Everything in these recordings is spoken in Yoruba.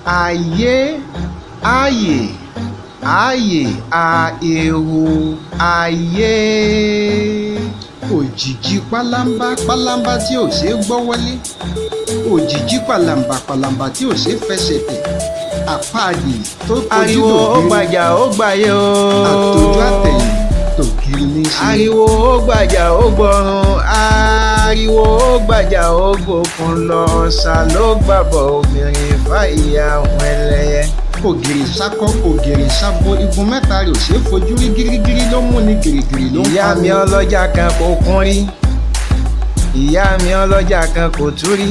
ayé, ayè, ayè, ahero, ayé. Òjìji pálámbá pálámbá tí ò ṣeé gbọ́ wọlé, òjìji pàlàmbà pàlàmbà tí ò ṣeé fẹsẹ̀ tẹ̀, àpáàdì tó kojú ariwo ó gbàjà ó gbàyè o. àtòjú àtẹ̀yìn tògiri ní í ṣe. ariwo ó gbàjà ó gbọ̀run, ariwo ó gbàjà ó gbòkun lọ. ọ̀sà ló gbàbọ̀ obìnrin fàyà àwọn ẹlẹ́yẹ. ògèrè sákọ́ ògèrè sábo igun mẹ́ta rẹ̀ ò ṣeé fojú rí, gírígírí ló mú ni gìrìgìrì ló ń ìyá mi pariwo. ọlọ́jà kan kò kún rí, ìyá mi ọlọ́jà kan kò tú rí,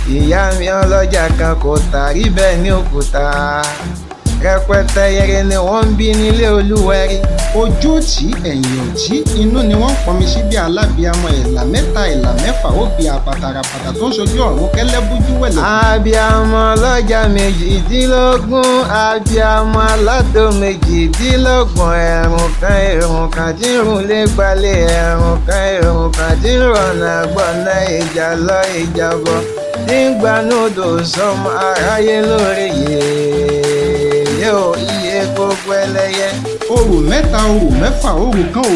ìyá mi ọlọ́jà kan kò tà rí, bẹ́ẹ̀ ní òkúta rẹpẹtẹ yẹrẹ ni wọ́n ń bí nílé olúwẹ̀rí. ojú òtí ẹ̀yìn òtí inú ni wọ́n pọnmi sí bí alábìàmọ ẹ̀là mẹ́ta ẹ̀là mẹ́fà ó bí àbàtàràbàtà tó ń ṣojú ọ̀run kẹ́lẹ́bújú wẹ̀lẹ̀. abiyamọ ọlọ́jà méjìdínlógún, abiyamọ aládò méjìdínlọ́gbọ̀n. ẹ̀rùn kan tí ń rùn lé gbalẹ̀, ẹ̀rùn kan tí ń rọ̀nà gbọ̀nà. ìjà lọ ìjà bọ̀ tí ń gbanúdò sọmọ aráyé lórí yóò iye gbogbo ẹlẹ́yẹ. orò mẹ́ta orò mẹ́fà orò kan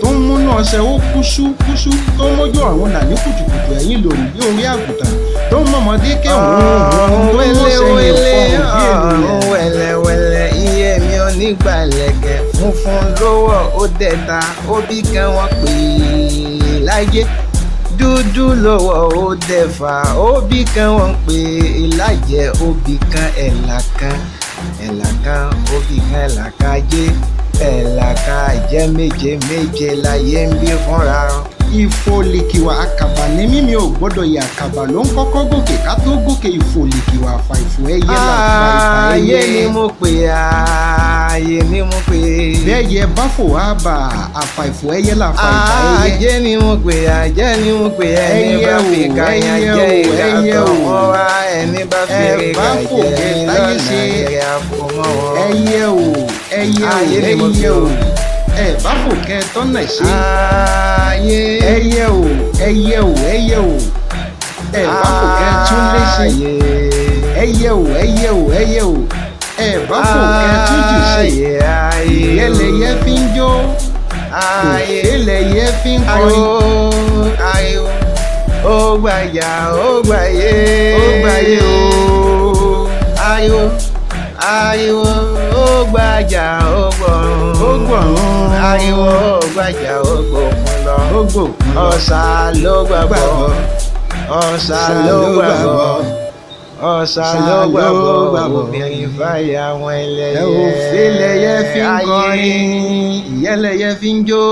tó ń múná ọṣẹ ó kúṣú kúṣú tó ń mójú ọ̀run nà ní kùtùkùtù ẹ̀yìn lòrì bí orí àgùntàn tó ń mọ̀mọ́dé kẹ́hùn tó ń mọ̀ṣẹ́ yẹn fọ́ọ̀rùn bí ènìyàn. wẹ́lẹ́wẹ́lẹ́ iye mi ò ní gbàlẹ̀kẹ̀ funfun lówó ó dẹ̀ta ó bí kan wọ́n pè é láyé. dúdú lówó ó dẹ̀fà ó bí kan wọ́n pè é lájẹ́ ó bí kan ẹ̀là kan òbí kan ẹ̀là kan ajé, ẹ̀là kan jẹ́ méje méje láyé ń bí fúnra. ìfòlìkìwà àkàbà ní mímí ò gbọ́dọ̀ yẹ àkàbà ló ń kọ́kọ́ gòkè ká tó gòkè ìfòlìkìwà àfàìfò ẹyẹ làfà ìfà ẹyẹ. ayé ni mo pè ayé ni mo pè. bẹ́ẹ̀yẹ bá fò wá bà àfàìfò ẹyẹ làfà ìfà ẹyẹ. ajé ni mo pè ajé ni mo pè. ẹni bá fi kàyà jẹ́ ìgbàgbọ́ wọn wá, ẹni bá fi rìkà jẹ́ ìlànà ìrìn àfọmọ́ wọn. ẹyẹ o ẹyẹ o ẹ bá fò kẹ tọ́nà ṣe. ẹyẹ o ẹ bá fò kẹ tún lé ṣe. ẹyẹ o ẹ bá fò kẹ tún jù ṣe. ìyẹlẹyẹ fi ń jó òkèlẹyẹ fi ń kọrin. ó gbàjà ó gbàyè o. ariwo ó gbàjà ó gbọ̀run, ariwo ó gbàjà ó gbòkun lọ. ọ̀sà ló gbàgbọ́, ọ̀sà ló gbàgbọ́ obìnrin fàyà àwọn ẹlẹ́yẹ. òfèlẹyẹ fi ń kọrin ìyẹlẹyẹ fi ń jó.